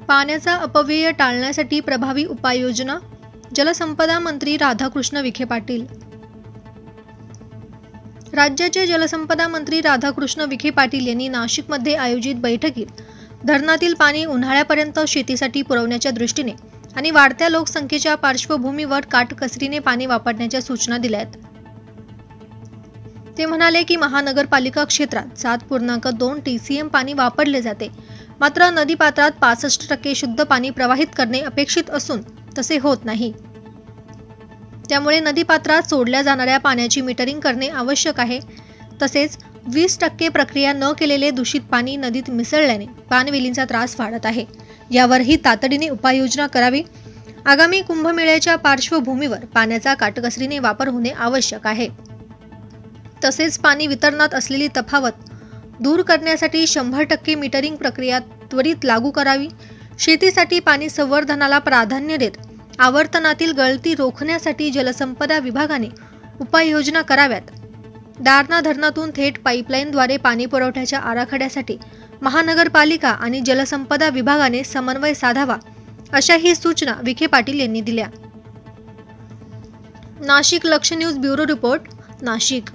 पाण्याचा अपव्यय टाळण्यासाठी प्रभावी उपाययोजना, जलसंपदा मंत्री राधाकृष्ण विखे पाटील। राज्याचे जलसंपदा मंत्री राधाकृष्ण विखे पाटील यांनी नाशिकमध्ये आयोजित बैठकीत धरणातील पाणी उन्हाळ्यापर्यंत शेतीसाठी पुरवण्याच्या दृष्टीने आणि वाढत्या लोकसंख्येच्या पार्श्वभूमीवर काटकसरीने पाणी वापरण्याच्या सूचना दिल्या आहेत। ते म्हणाले की महानगरपालिका क्षेत्रात 7.2 TCM पाणी वापरले जाते, मात्र नदीपात्रात 65% शुद्ध पाणी प्रवाहित करणे अपेक्षित असून तसे होत नाही। त्यामुळे नदीपात्रात सोडल्या जाणाऱ्या पाण्याची मीटरिंग करणे आवश्यक आहे। तसेच 20% प्रक्रिया न केलेले दूषित पाणी नदीत मिसळल्याने पाणवेलींचा त्रास वाढत आहे। यावरही तातडीने उपाययोजना करावी। आगामी कुंभमेळ्याच्या पार्श्वभूमीवर पाण्याचा काटकसरीने वापर होणे आवश्यक आहे। तसेच पाणी वितरणात असलेली तफावत दूर करण्यासाठी 100% मीटरिंग प्रक्रिया त्वरित लागू करावी। शेतीसाठी पाणी संवर्धनाला प्राधान्य देत आवर्तनातील गळती रोखण्यासाठी जलसंपदा विभागाने उपाययोजना कराव्यात। दारणा धरणातून थेट पाईपलाईनद्वारे पाणी पुरवठ्याच्या आराखड्यासाठी महानगरपालिका आणि जलसंपदा विभागाने समन्वय साधावा, अशाही सूचना विखे पाटील यांनी दिल्या। नाशिक लक्ष न्यूज ब्युरो रिपोर्ट, नाशिक।